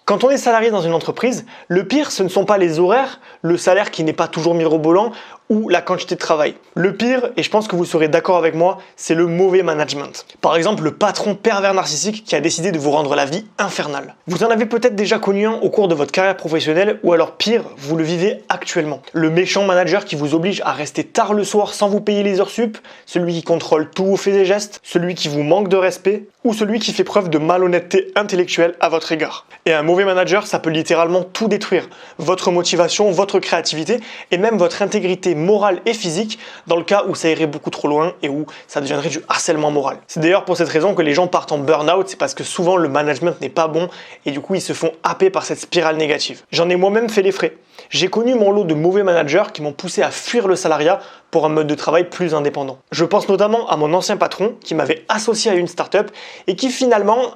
Quand on est salarié dans une entreprise, le pire, ce ne sont pas les horaires, le salaire qui n'est pas toujours mirobolant ou la quantité de travail. Le pire, et je pense que vous serez d'accord avec moi, c'est le mauvais management. Par exemple, le patron pervers narcissique qui a décidé de vous rendre la vie infernale. Vous en avez peut-être déjà connu un au cours de votre carrière professionnelle ou alors pire, vous le vivez actuellement. Le méchant manager qui vous oblige à rester tard le soir sans vous payer les heures sup, celui qui contrôle tous vos faits et gestes, celui qui vous manque de respect ou celui qui fait preuve de malhonnêteté intellectuelle à votre égard. Et un mauvais manager, ça peut littéralement tout détruire. Votre motivation, votre créativité et même votre intégrité morale et physique dans le cas où ça irait beaucoup trop loin et où ça deviendrait du harcèlement moral. C'est d'ailleurs pour cette raison que les gens partent en burn-out, c'est parce que souvent le management n'est pas bon et du coup ils se font happer par cette spirale négative. J'en ai moi-même fait les frais. J'ai connu mon lot de mauvais managers qui m'ont poussé à fuir le salariat pour un mode de travail plus indépendant. Je pense notamment à mon ancien patron qui m'avait associé à une startup et qui finalement,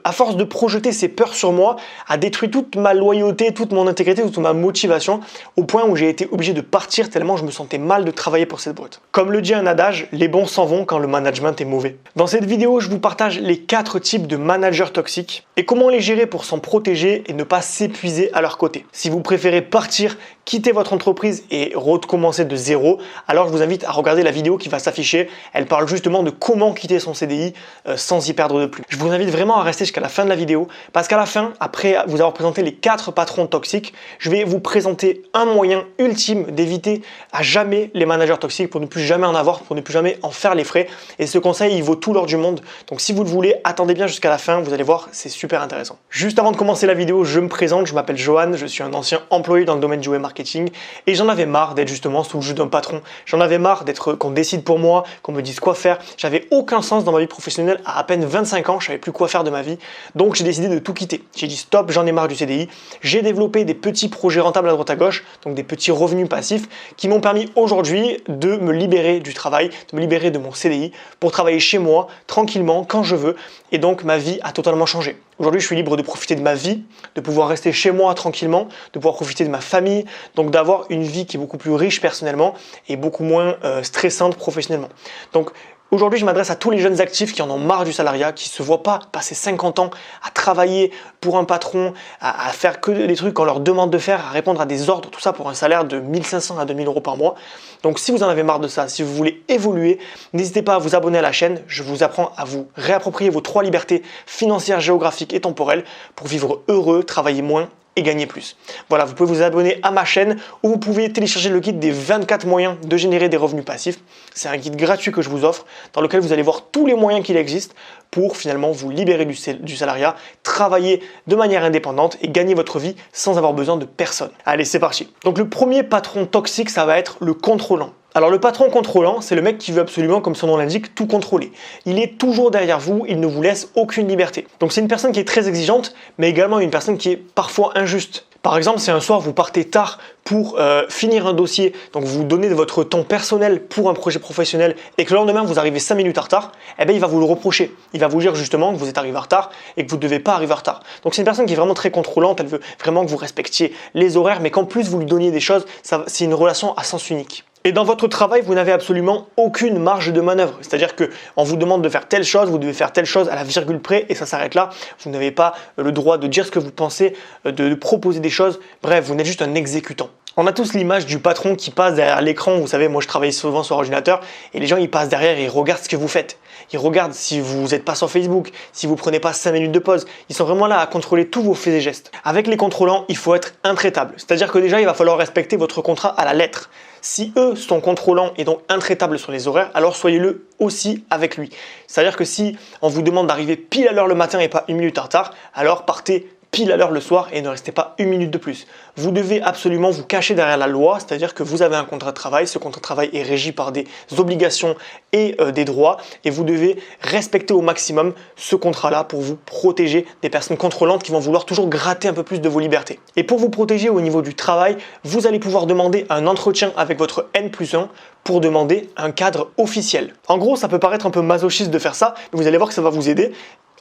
à force de projeter ses peurs sur moi, a détruit toute ma loyauté, toute mon intégrité, toute ma motivation, au point où j'ai été obligé de partir tellement je me sentais mal de travailler pour cette boîte. Comme le dit un adage, les bons s'en vont quand le management est mauvais. Dans cette vidéo, je vous partage les 4 types de managers toxiques et comment les gérer pour s'en protéger et ne pas s'épuiser à leur côté. Si vous préférez partir, quitter votre entreprise et recommencer de zéro, alors je vous invite à regarder la vidéo qui va s'afficher. Elle parle justement de comment quitter son CDI sans y perdre de plus. Je vous invite vraiment à rester jusqu'à la fin de la vidéo parce qu'à la fin, après vous avoir présenté les 4 patrons toxiques, je vais vous présenter un moyen ultime d'éviter à jamais les managers toxiques pour ne plus jamais en avoir, pour ne plus jamais en faire les frais. Et ce conseil, il vaut tout l'or du monde. Donc si vous le voulez, attendez bien jusqu'à la fin, vous allez voir, c'est super intéressant. Juste avant de commencer la vidéo, je me présente, je m'appelle Johan, je suis un ancien employé dans le domaine du web marketing et j'en avais marre d'être justement sous le joug d'un patron. J'en avais marre d'être qu'on décide pour moi, qu'on me dise quoi faire. J'avais aucun sens dans ma vie professionnelle. À peine 25 ans, je savais plus quoi faire de ma vie. Donc j'ai décidé de tout quitter. J'ai dit stop, j'en ai marre du CDI. J'ai développé des petits projets rentables à droite à gauche, donc des petits revenus passifs qui m'ont permis aujourd'hui de me libérer du travail, de me libérer de mon CDI pour travailler chez moi tranquillement quand je veux. Et donc ma vie a totalement changé. Aujourd'hui, je suis libre de profiter de ma vie, de pouvoir rester chez moi tranquillement, de pouvoir profiter de ma famille, donc d'avoir une vie qui est beaucoup plus riche personnellement et beaucoup moins stressante professionnellement. Donc aujourd'hui, je m'adresse à tous les jeunes actifs qui en ont marre du salariat, qui ne se voient pas passer 50 ans à travailler pour un patron, à faire que des trucs qu'on leur demande de faire, à répondre à des ordres, tout ça pour un salaire de 1500 à 2000 euros par mois. Donc si vous en avez marre de ça, si vous voulez évoluer, n'hésitez pas à vous abonner à la chaîne. Je vous apprends à vous réapproprier vos 3 libertés financières, géographiques et temporelles pour vivre heureux, travailler moins et gagner plus. Voilà, vous pouvez vous abonner à ma chaîne où vous pouvez télécharger le guide des 24 moyens de générer des revenus passifs. C'est un guide gratuit que je vous offre dans lequel vous allez voir tous les moyens qu'il existe pour finalement vous libérer du salariat, travailler de manière indépendante et gagner votre vie sans avoir besoin de personne. Allez, c'est parti. Donc le premier patron toxique, ça va être le contrôlant. Alors le patron contrôlant, c'est le mec qui veut absolument, comme son nom l'indique, tout contrôler. Il est toujours derrière vous, il ne vous laisse aucune liberté. Donc c'est une personne qui est très exigeante, mais également une personne qui est parfois injuste. Par exemple, si un soir vous partez tard pour finir un dossier, donc vous donnez de votre temps personnel pour un projet professionnel et que le lendemain vous arrivez 5 minutes en retard, eh bien il va vous le reprocher. Il va vous dire justement que vous êtes arrivé en retard et que vous ne devez pas arriver en retard. Donc c'est une personne qui est vraiment très contrôlante, elle veut vraiment que vous respectiez les horaires, mais qu'en plus vous lui donniez des choses, c'est une relation à sens unique. Et dans votre travail, vous n'avez absolument aucune marge de manœuvre. C'est-à-dire qu'on vous demande de faire telle chose, vous devez faire telle chose à la virgule près et ça s'arrête là. Vous n'avez pas le droit de dire ce que vous pensez, de proposer des choses. Bref, vous n'êtes juste un exécutant. On a tous l'image du patron qui passe derrière l'écran. Vous savez, moi je travaille souvent sur ordinateur et les gens ils passent derrière et ils regardent ce que vous faites. Ils regardent si vous n'êtes pas sur Facebook, si vous prenez pas 5 minutes de pause. Ils sont vraiment là à contrôler tous vos faits et gestes. Avec les contrôlants, il faut être intraitable. C'est-à-dire que déjà, il va falloir respecter votre contrat à la lettre. Si eux sont contrôlants et donc intraitables sur les horaires, alors soyez-le aussi avec lui. C'est-à-dire que si on vous demande d'arriver pile à l'heure le matin et pas 1 minute en retard, alors partez pile à l'heure le soir et ne restez pas 1 minute de plus. Vous devez absolument vous cacher derrière la loi, c'est-à-dire que vous avez un contrat de travail, ce contrat de travail est régi par des obligations et des droits et vous devez respecter au maximum ce contrat-là pour vous protéger des personnes contrôlantes qui vont vouloir toujours gratter un peu plus de vos libertés. Et pour vous protéger au niveau du travail, vous allez pouvoir demander un entretien avec votre N+1 pour demander un cadre officiel. En gros, ça peut paraître un peu masochiste de faire ça, mais vous allez voir que ça va vous aider.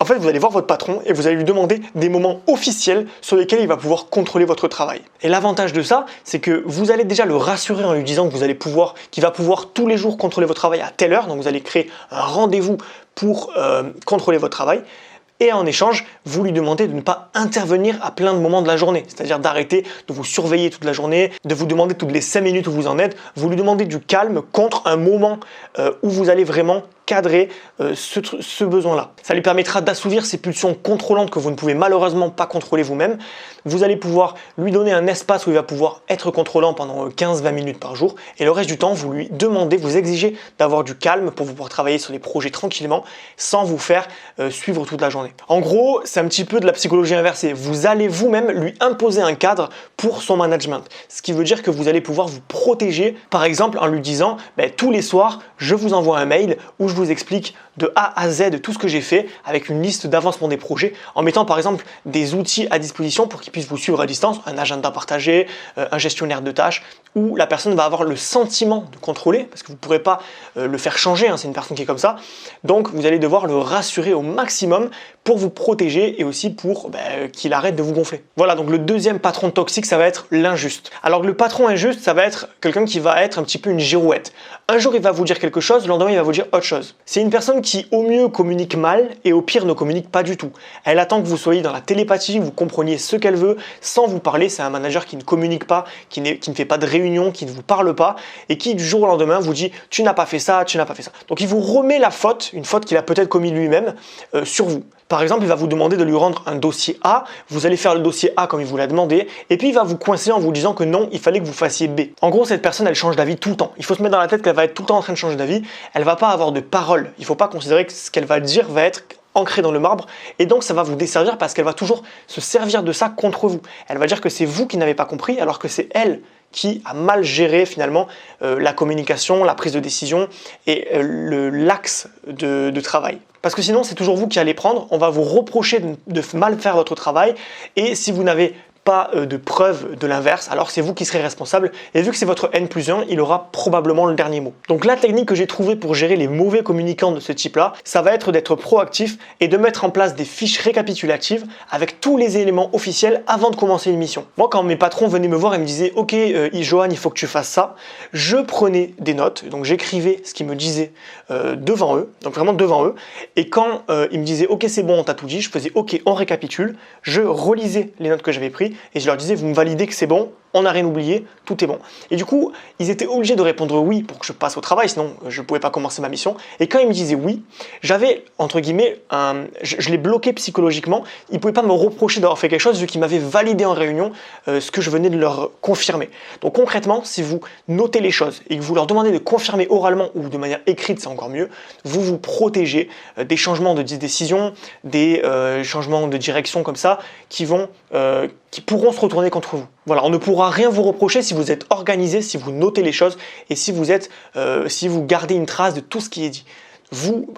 En fait, vous allez voir votre patron et vous allez lui demander des moments officiels sur lesquels il va pouvoir contrôler votre travail. Et l'avantage de ça, c'est que vous allez déjà le rassurer en lui disant que qu'il va pouvoir tous les jours contrôler votre travail à telle heure. Donc vous allez créer un rendez-vous pour contrôler votre travail. et en échange, vous lui demandez de ne pas intervenir à plein de moments de la journée, c'est-à-dire d'arrêter de vous surveiller toute la journée, de vous demander toutes les 5 minutes où vous en êtes, vous lui demandez du calme contre un moment où vous allez vraiment cadrer ce besoin-là. Ça lui permettra d'assouvir ces pulsions contrôlantes que vous ne pouvez malheureusement pas contrôler vous-même. Vous allez pouvoir lui donner un espace où il va pouvoir être contrôlant pendant 15-20 minutes par jour et le reste du temps, vous lui demandez, vous exigez d'avoir du calme pour pouvoir travailler sur les projets tranquillement sans vous faire suivre toute la journée. En gros, c'est un petit peu de la psychologie inversée. Vous allez vous-même lui imposer un cadre pour son management. Ce qui veut dire que vous allez pouvoir vous protéger, par exemple en lui disant tous les soirs, je vous envoie un mail où je vous explique de A à Z tout ce que j'ai fait avec une liste d'avancement des projets en mettant par exemple des outils à disposition pour qu'ils puissent vous suivre à distance, un agenda partagé, un gestionnaire de tâches où la personne va avoir le sentiment de contrôler parce que vous ne pourrez pas le faire changer, c'est une personne qui est comme ça. Donc vous allez devoir le rassurer au maximum pour vous protéger et aussi pour qu'il arrête de vous gonfler. Voilà, donc le deuxième patron toxique, ça va être l'injuste. Alors le patron injuste, ça va être quelqu'un qui va être un petit peu une girouette. Un jour, il va vous dire quelque chose, le lendemain, il va vous dire autre chose. C'est une personne qui, au mieux, communique mal et au pire, ne communique pas du tout. Elle attend que vous soyez dans la télépathie, vous compreniez ce qu'elle veut sans vous parler. C'est un manager qui ne communique pas, qui ne fait pas de réunion, qui ne vous parle pas et qui, du jour au lendemain, vous dit « tu n'as pas fait ça, tu n'as pas fait ça ». Donc, il vous remet la faute, une faute qu'il a peut-être commis lui-même, sur vous. Par exemple, il va vous demander de lui rendre un dossier A, vous allez faire le dossier A comme il vous l'a demandé, et puis il va vous coincer en vous disant que non, il fallait que vous fassiez B. En gros, cette personne, elle change d'avis tout le temps. Il faut se mettre dans la tête qu'elle va être tout le temps en train de changer d'avis, elle va pas avoir de parole. Il ne faut pas considérer que ce qu'elle va dire va être ancré dans le marbre, et donc ça va vous desservir parce qu'elle va toujours se servir de ça contre vous. Elle va dire que c'est vous qui n'avez pas compris, alors que c'est elle qui a mal géré finalement la communication, la prise de décision et l'axe de travail. Parce que sinon, c'est toujours vous qui allez prendre, on va vous reprocher de mal faire votre travail et si vous n'avez pas de preuve de l'inverse, alors c'est vous qui serez responsable et vu que c'est votre N+1, il aura probablement le dernier mot. Donc la technique que j'ai trouvée pour gérer les mauvais communicants de ce type-là, ça va être d'être proactif et de mettre en place des fiches récapitulatives avec tous les éléments officiels avant de commencer une mission. Moi, quand mes patrons venaient me voir et me disaient « Ok, Johan, il faut que tu fasses ça », je prenais des notes, donc j'écrivais ce qu'ils me disaient devant eux, donc vraiment devant eux, et quand ils me disaient « Ok, c'est bon, on t'a tout dit », je faisais « Ok, on récapitule », je relisais les notes que j'avais prises et je leur disais, vous me validez que c'est bon, on n'a rien oublié, tout est bon. Et du coup, ils étaient obligés de répondre oui pour que je passe au travail, sinon je ne pouvais pas commencer ma mission. Et quand ils me disaient oui, j'avais, entre guillemets, je les bloquais psychologiquement. Ils ne pouvaient pas me reprocher d'avoir fait quelque chose vu qu'ils m'avaient validé en réunion ce que je venais de leur confirmer. Donc concrètement, si vous notez les choses et que vous leur demandez de confirmer oralement ou de manière écrite, c'est encore mieux, vous vous protégez des changements de décision, des changements de direction comme ça qui pourront se retourner contre vous. Voilà, on ne pourra rien vous reprocher si vous êtes organisé, si vous notez les choses et si vous gardez une trace de tout ce qui est dit.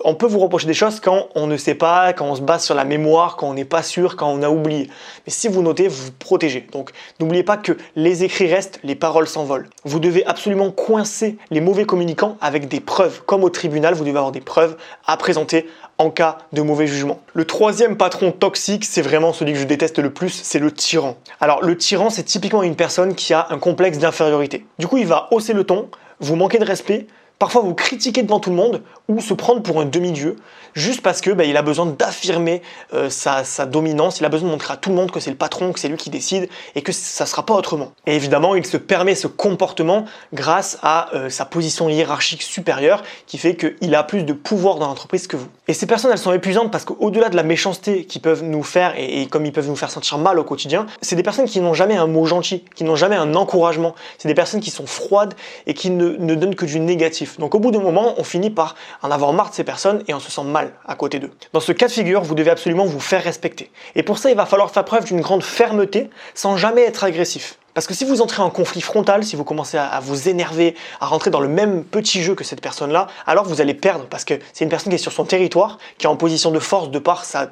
On peut vous reprocher des choses quand on ne sait pas, quand on se base sur la mémoire, quand on n'est pas sûr, quand on a oublié. Mais si vous notez, vous vous protégez. Donc n'oubliez pas que les écrits restent, les paroles s'envolent. Vous devez absolument coincer les mauvais communicants avec des preuves. Comme au tribunal, vous devez avoir des preuves à présenter en cas de mauvais jugement. Le troisième patron toxique, c'est vraiment celui que je déteste le plus, c'est le tyran. Alors le tyran, c'est typiquement une personne qui a un complexe d'infériorité. Du coup, il va hausser le ton, vous manquer de respect, parfois vous critiquer devant tout le monde ou se prendre pour un demi-dieu juste parce que il a besoin d'affirmer sa dominance, il a besoin de montrer à tout le monde que c'est le patron, que c'est lui qui décide et que ça ne sera pas autrement. Et évidemment, il se permet ce comportement grâce à sa position hiérarchique supérieure qui fait qu'il a plus de pouvoir dans l'entreprise que vous. Et ces personnes, elles sont épuisantes parce qu'au-delà de la méchanceté qu'ils peuvent nous faire et comme ils peuvent nous faire sentir mal au quotidien, c'est des personnes qui n'ont jamais un mot gentil, qui n'ont jamais un encouragement. C'est des personnes qui sont froides et qui ne donnent que du négatif. Donc au bout d'un moment, on finit par en avoir marre de ces personnes et on se sent mal à côté d'eux. Dans ce cas de figure, vous devez absolument vous faire respecter. Et pour ça, il va falloir faire preuve d'une grande fermeté sans jamais être agressif. Parce que si vous entrez en conflit frontal, si vous commencez à vous énerver, à rentrer dans le même petit jeu que cette personne-là, alors vous allez perdre parce que c'est une personne qui est sur son territoire, qui est en position de force de par sa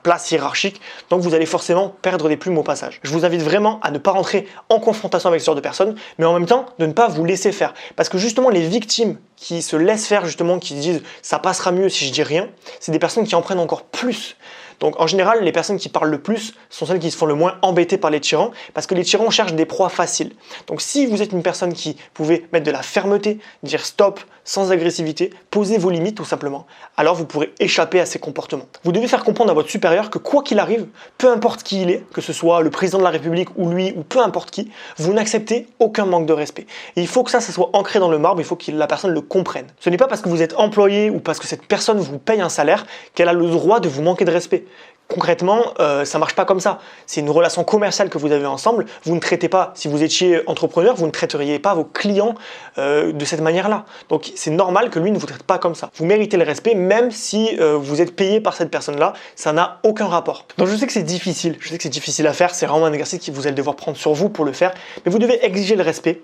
place hiérarchique, donc vous allez forcément perdre des plumes au passage. Je vous invite vraiment à ne pas rentrer en confrontation avec ce genre de personnes, mais en même temps de ne pas vous laisser faire. Parce que justement les victimes qui se laissent faire, justement, qui disent « ça passera mieux si je dis rien », c'est des personnes qui en prennent encore plus. Donc en général, les personnes qui parlent le plus sont celles qui se font le moins embêter par les tyrans parce que les tyrans cherchent des proies faciles. Donc si vous êtes une personne qui pouvait mettre de la fermeté, dire stop, sans agressivité, posez vos limites tout simplement. Alors vous pourrez échapper à ces comportements. Vous devez faire comprendre à votre supérieur que quoi qu'il arrive, peu importe qui il est, que ce soit le président de la République ou lui ou peu importe qui, vous n'acceptez aucun manque de respect. Et il faut que ça soit ancré dans le marbre, il faut que la personne le comprenne. Ce n'est pas parce que vous êtes employé ou parce que cette personne vous paye un salaire qu'elle a le droit de vous manquer de respect. Concrètement, ça marche pas comme ça. C'est une relation commerciale que vous avez ensemble. Vous ne traitez pas, si vous étiez entrepreneur, vous ne traiteriez pas vos clients de cette manière-là. Donc c'est normal que lui ne vous traite pas comme ça. Vous méritez le respect même si vous êtes payé par cette personne-là. Ça n'a aucun rapport. Donc je sais que c'est difficile. Je sais que c'est difficile à faire. C'est vraiment un exercice que vous allez devoir prendre sur vous pour le faire. Mais vous devez exiger le respect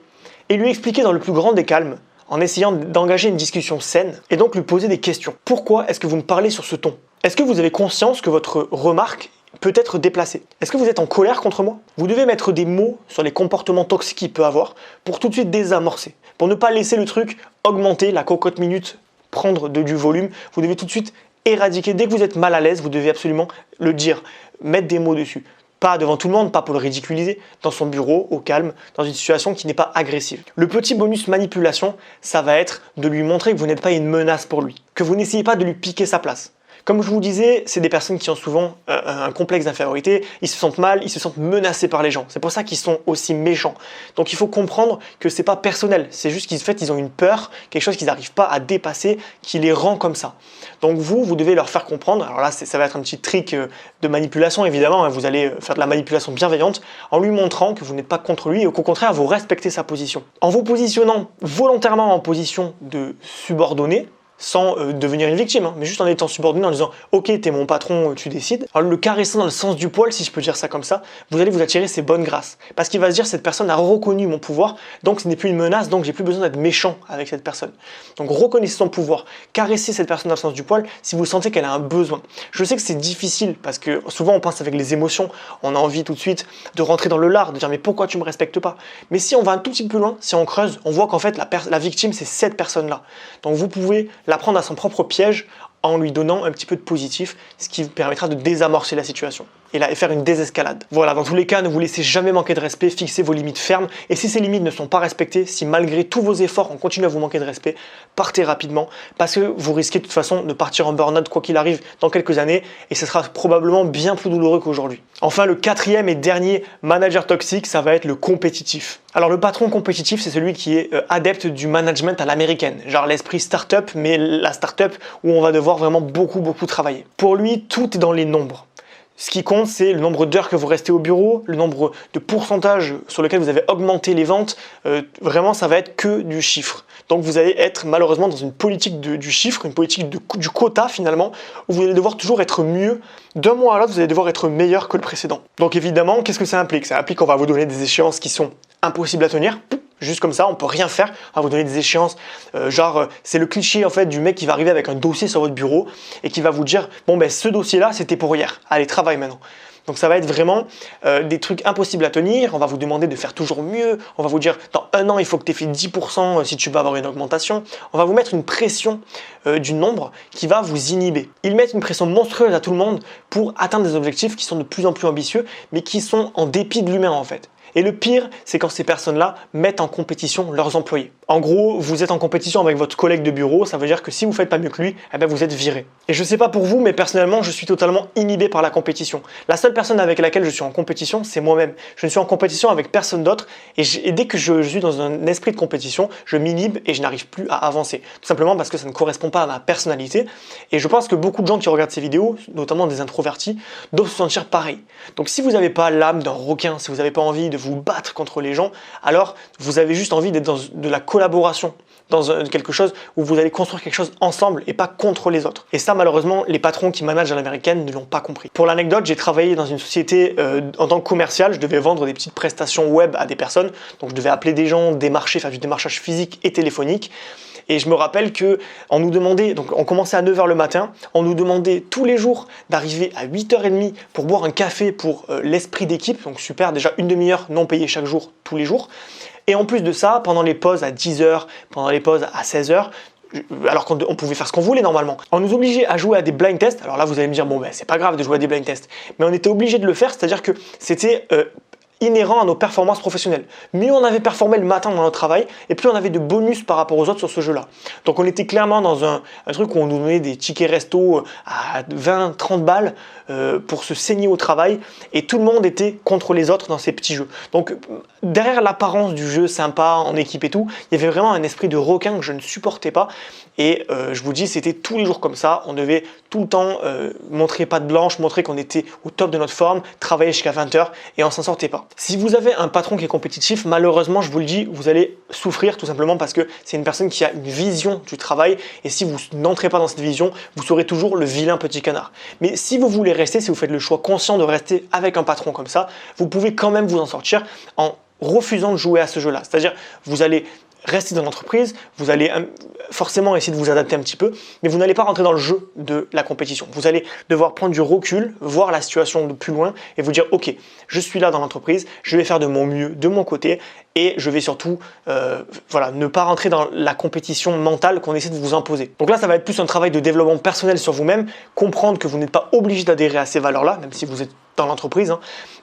et lui expliquer dans le plus grand des calmes, en essayant d'engager une discussion saine et donc lui poser des questions. Pourquoi est-ce que vous me parlez sur ce ton ? Est-ce que vous avez conscience que votre remarque peut être déplacée ? Est-ce que vous êtes en colère contre moi ? Vous devez mettre des mots sur les comportements toxiques qu'il peut avoir pour tout de suite désamorcer. Pour ne pas laisser le truc augmenter, la cocotte minute prendre du volume, vous devez tout de suite éradiquer. Dès que vous êtes mal à l'aise, vous devez absolument le dire, mettre des mots dessus. Pas devant tout le monde, pas pour le ridiculiser, dans son bureau, au calme, dans une situation qui n'est pas agressive. Le petit bonus manipulation, ça va être de lui montrer que vous n'êtes pas une menace pour lui, que vous n'essayez pas de lui piquer sa place. Comme je vous disais, c'est des personnes qui ont souvent un complexe d'infériorité, ils se sentent mal, ils se sentent menacés par les gens. C'est pour ça qu'ils sont aussi méchants. Donc il faut comprendre que c'est pas personnel, c'est juste qu'ils ont une peur, quelque chose qu'ils n'arrivent pas à dépasser, qui les rend comme ça. Donc vous devez leur faire comprendre, alors là ça va être un petit trick de manipulation évidemment, hein, vous allez faire de la manipulation bienveillante en lui montrant que vous n'êtes pas contre lui et qu'au contraire vous respectez sa position. En vous positionnant volontairement en position de subordonné, sans devenir une victime, hein, mais juste en étant subordonné, en disant « Ok, t'es mon patron, tu décides ». En le caressant dans le sens du poil, si je peux dire ça comme ça, vous allez vous attirer ses bonnes grâces. Parce qu'il va se dire « Cette personne a reconnu mon pouvoir, donc ce n'est plus une menace, donc j'ai plus besoin d'être méchant avec cette personne ». Donc reconnaissez son pouvoir, caressez cette personne dans le sens du poil si vous sentez qu'elle a un besoin. Je sais que c'est difficile, parce que souvent on pense avec les émotions, on a envie tout de suite de rentrer dans le lard, de dire « Mais pourquoi tu me respectes pas ?» Mais si on va un tout petit peu plus loin, si on creuse, on voit qu'en fait la victime c'est cette personne-là. Donc vous pouvez la prendre à son propre piège en lui donnant un petit peu de positif, ce qui vous permettra de désamorcer la situation et faire une désescalade. Voilà, dans tous les cas, ne vous laissez jamais manquer de respect, fixez vos limites fermes et si ces limites ne sont pas respectées, si malgré tous vos efforts on continue à vous manquer de respect, partez rapidement parce que vous risquez de toute façon de partir en burn-out quoi qu'il arrive dans quelques années et ce sera probablement bien plus douloureux qu'aujourd'hui. Enfin, le quatrième et dernier manager toxique, ça va être le compétitif. Alors le patron compétitif, c'est celui qui est adepte du management à l'américaine, genre l'esprit start-up, mais la start-up où on va devoir vraiment beaucoup travailler. Pour lui, tout est dans les nombres. Ce qui compte, c'est le nombre d'heures que vous restez au bureau, le nombre de pourcentages sur lequel vous avez augmenté les ventes. Vraiment, ça va être que du chiffre. Donc vous allez être malheureusement dans une politique du chiffre, une politique du quota finalement, où vous allez devoir toujours être mieux. D'un mois à l'autre, vous allez devoir être meilleur que le précédent. Donc évidemment, qu'est-ce que ça implique ? Ça implique qu'on va vous donner des échéances qui sont impossibles à tenir. Juste comme ça, on peut rien faire. On va vous donner des échéances, c'est le cliché en fait du mec qui va arriver avec un dossier sur votre bureau et qui va vous dire bon ben ce dossier-là c'était pour hier. Allez, travaille maintenant. Donc ça va être vraiment des trucs impossibles à tenir. On va vous demander de faire toujours mieux. On va vous dire dans un an il faut que tu aies fait 10% si tu veux avoir une augmentation. On va vous mettre une pression du nombre qui va vous inhiber. Ils mettent une pression monstrueuse à tout le monde pour atteindre des objectifs qui sont de plus en plus ambitieux mais qui sont en dépit de l'humain en fait. Et le pire, c'est quand ces personnes-là mettent en compétition leurs employés. En gros, vous êtes en compétition avec votre collègue de bureau, ça veut dire que si vous ne faites pas mieux que lui, eh ben vous êtes viré. Et je ne sais pas pour vous, mais personnellement, je suis totalement inhibé par la compétition. La seule personne avec laquelle je suis en compétition, c'est moi-même. Je ne suis en compétition avec personne d'autre et dès que je suis dans un esprit de compétition, je m'inhibe et je n'arrive plus à avancer. Tout simplement parce que ça ne correspond pas à ma personnalité. Et je pense que beaucoup de gens qui regardent ces vidéos, notamment des introvertis, doivent se sentir pareil. Donc si vous n'avez pas l'âme d'un requin, si vous n'avez pas envie de vous battre contre les gens, alors vous avez juste envie d'être dans de la collaboration, dans quelque chose où vous allez construire quelque chose ensemble et pas contre les autres. Et ça, malheureusement, les patrons qui managent à l'américaine ne l'ont pas compris. Pour l'anecdote, j'ai travaillé dans une société en tant que commercial, je devais vendre des petites prestations web à des personnes, donc je devais appeler des gens, démarcher, faire du démarchage physique et téléphonique. Et je me rappelle que on nous demandait, donc on commençait à 9h le matin, on nous demandait tous les jours d'arriver à 8h30 pour boire un café pour l'esprit d'équipe, donc super, déjà une demi-heure non payée chaque jour, tous les jours. Et en plus de ça, pendant les pauses à 10h, pendant les pauses à 16h, alors qu'on pouvait faire ce qu'on voulait normalement. On nous obligeait à jouer à des blind tests. Alors là, vous allez me dire, bon ben c'est pas grave de jouer à des blind tests, mais on était obligé de le faire, c'est-à-dire que c'était inhérent à nos performances professionnelles. Mieux on avait performé le matin dans notre travail, et plus on avait de bonus par rapport aux autres sur ce jeu-là. Donc on était clairement dans un truc où on nous donnait des tickets resto à 20-30 balles pour se saigner au travail, et tout le monde était contre les autres dans ces petits jeux. Donc derrière l'apparence du jeu sympa, en équipe et tout, il y avait vraiment un esprit de requin que je ne supportais pas, et je vous dis, c'était tous les jours comme ça. On devait tout le temps montrer patte blanche, montrer qu'on était au top de notre forme, travailler jusqu'à 20h, et on s'en sortait pas. Si vous avez un patron qui est compétitif, malheureusement, je vous le dis, vous allez souffrir tout simplement parce que c'est une personne qui a une vision du travail, et si vous n'entrez pas dans cette vision, vous serez toujours le vilain petit canard. Mais si vous voulez rester, si vous faites le choix conscient de rester avec un patron comme ça, vous pouvez quand même vous en sortir en refusant de jouer à ce jeu-là. C'est-à-dire, vous allez rester dans l'entreprise, vous allez forcément essayer de vous adapter un petit peu, mais vous n'allez pas rentrer dans le jeu de la compétition. Vous allez devoir prendre du recul, voir la situation de plus loin et vous dire « Ok, je suis là dans l'entreprise, je vais faire de mon mieux, de mon côté, et je vais surtout ne pas rentrer dans la compétition mentale qu'on essaie de vous imposer. » Donc là, ça va être plus un travail de développement personnel sur vous-même, comprendre que vous n'êtes pas obligé d'adhérer à ces valeurs-là, même si vous êtes dans l'entreprise,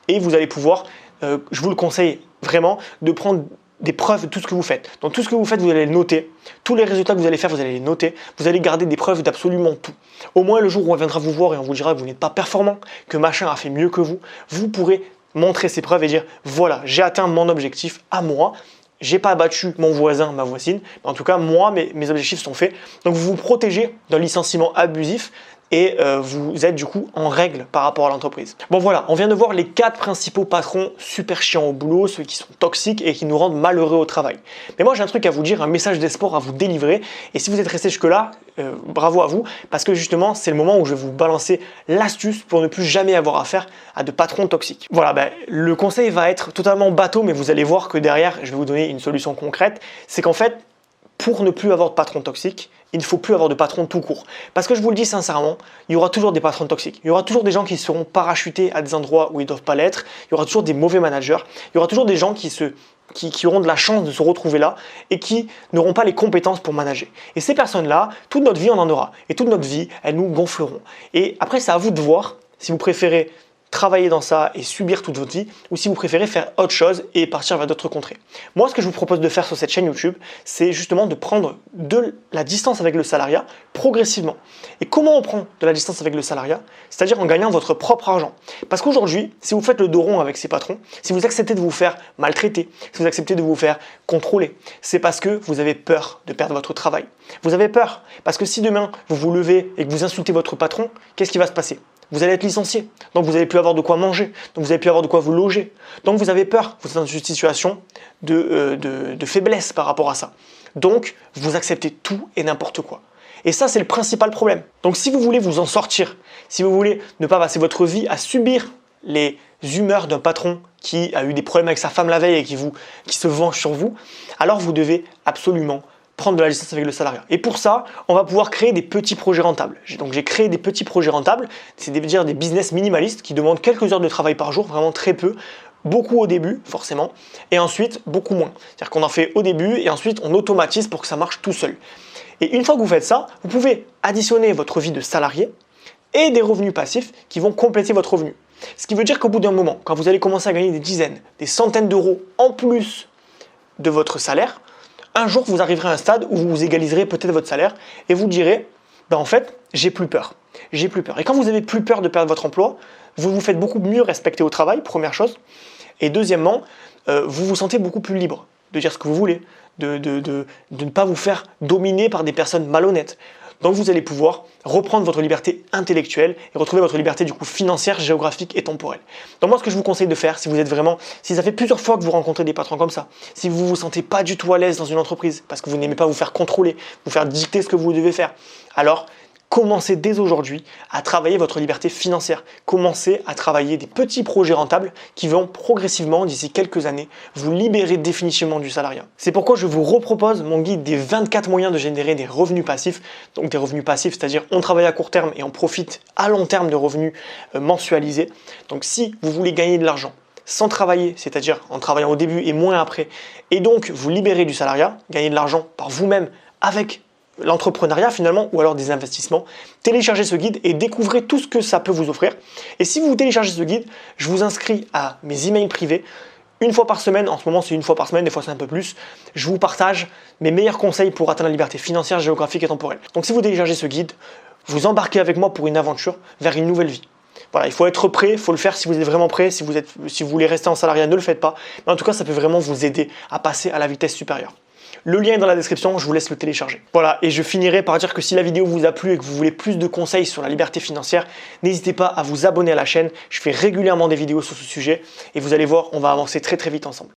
et vous allez pouvoir, je vous le conseille vraiment, de prendre des preuves de tout ce que vous faites. Donc tout ce que vous faites, vous allez le noter. Tous les résultats que vous allez faire, vous allez les noter. Vous allez garder des preuves d'absolument tout. Au moins le jour où on viendra vous voir et on vous dira que vous n'êtes pas performant, que machin a fait mieux que vous pourrez montrer ces preuves et dire voilà, j'ai atteint mon objectif à moi. J'ai pas battu mon voisin, ma voisine. Mais en tout cas, moi, mes objectifs sont faits. Donc vous vous protégez d'un licenciement abusif et vous êtes du coup en règle par rapport à l'entreprise. Bon voilà, on vient de voir les 4 principaux patrons super chiants au boulot, ceux qui sont toxiques et qui nous rendent malheureux au travail. Mais moi j'ai un truc à vous dire, un message d'espoir à vous délivrer, et si vous êtes resté jusque là, bravo à vous, parce que justement c'est le moment où je vais vous balancer l'astuce pour ne plus jamais avoir affaire à de patrons toxiques. Voilà, le conseil va être totalement bateau, mais vous allez voir que derrière je vais vous donner une solution concrète, c'est qu'en fait, pour ne plus avoir de patron toxique, il ne faut plus avoir de patron tout court. Parce que je vous le dis sincèrement, il y aura toujours des patrons toxiques. Il y aura toujours des gens qui seront parachutés à des endroits où ils ne doivent pas l'être. Il y aura toujours des mauvais managers. Il y aura toujours des gens qui auront de la chance de se retrouver là et qui n'auront pas les compétences pour manager. Et ces personnes-là, toute notre vie, on en aura. Et toute notre vie, elles nous gonfleront. Et après, c'est à vous de voir si vous préférez travailler dans ça et subir toute votre vie, ou si vous préférez faire autre chose et partir vers d'autres contrées. Moi, ce que je vous propose de faire sur cette chaîne YouTube, c'est justement de prendre de la distance avec le salariat progressivement. Et comment on prend de la distance avec le salariat? C'est-à-dire en gagnant votre propre argent. Parce qu'aujourd'hui, si vous faites le dos rond avec ces patrons, si vous acceptez de vous faire maltraiter, si vous acceptez de vous faire contrôler, c'est parce que vous avez peur de perdre votre travail. Vous avez peur parce que si demain vous vous levez et que vous insultez votre patron, qu'est-ce qui va se passer? Vous allez être licencié, donc vous n'allez plus avoir de quoi manger, donc vous n'allez plus avoir de quoi vous loger. Donc vous avez peur, vous êtes dans une situation de faiblesse par rapport à ça. Donc vous acceptez tout et n'importe quoi. Et ça, c'est le principal problème. Donc si vous voulez vous en sortir, si vous voulez ne pas passer votre vie à subir les humeurs d'un patron qui a eu des problèmes avec sa femme la veille et qui se venge sur vous, alors vous devez absolument prendre de la distance avec le salariat. Et pour ça, on va pouvoir créer des petits projets rentables. Donc j'ai créé des petits projets rentables, c'est-à-dire des business minimalistes qui demandent quelques heures de travail par jour, vraiment très peu, beaucoup au début forcément, et ensuite beaucoup moins. C'est-à-dire qu'on en fait au début et ensuite on automatise pour que ça marche tout seul. Et une fois que vous faites ça, vous pouvez additionner votre vie de salarié et des revenus passifs qui vont compléter votre revenu. Ce qui veut dire qu'au bout d'un moment, quand vous allez commencer à gagner des dizaines, des centaines d'euros en plus de votre salaire, un jour, vous arriverez à un stade où vous égaliserez peut-être votre salaire et vous direz en fait, j'ai plus peur. J'ai plus peur. Et quand vous avez plus peur de perdre votre emploi, vous vous faites beaucoup mieux respecter au travail, première chose. Et deuxièmement, vous vous sentez beaucoup plus libre de dire ce que vous voulez, de ne pas vous faire dominer par des personnes malhonnêtes. Donc vous allez pouvoir reprendre votre liberté intellectuelle et retrouver votre liberté du coup financière, géographique et temporelle. Donc moi ce que je vous conseille de faire, si ça fait plusieurs fois que vous rencontrez des patrons comme ça, si vous vous sentez pas du tout à l'aise dans une entreprise parce que vous n'aimez pas vous faire contrôler, vous faire dicter ce que vous devez faire, alors commencez dès aujourd'hui à travailler votre liberté financière. Commencez à travailler des petits projets rentables qui vont progressivement, d'ici quelques années, vous libérer définitivement du salariat. C'est pourquoi je vous repropose mon guide des 24 moyens de générer des revenus passifs. Donc des revenus passifs, c'est-à-dire on travaille à court terme et on profite à long terme de revenus mensualisés. Donc si vous voulez gagner de l'argent sans travailler, c'est-à-dire en travaillant au début et moins après, et donc vous libérer du salariat, gagner de l'argent par vous-même avec l'entrepreneuriat finalement ou alors des investissements, téléchargez ce guide et découvrez tout ce que ça peut vous offrir. Et si vous téléchargez ce guide, je vous inscris à mes emails privés. Une fois par semaine, en ce moment c'est une fois par semaine, des fois c'est un peu plus, je vous partage mes meilleurs conseils pour atteindre la liberté financière, géographique et temporelle. Donc si vous téléchargez ce guide, vous embarquez avec moi pour une aventure vers une nouvelle vie. Voilà, il faut être prêt, il faut le faire si vous êtes vraiment prêt, si vous voulez rester en salariat, ne le faites pas. Mais en tout cas, ça peut vraiment vous aider à passer à la vitesse supérieure. Le lien est dans la description, je vous laisse le télécharger. Voilà, et je finirai par dire que si la vidéo vous a plu et que vous voulez plus de conseils sur la liberté financière, n'hésitez pas à vous abonner à la chaîne. Je fais régulièrement des vidéos sur ce sujet et vous allez voir, on va avancer très très vite ensemble.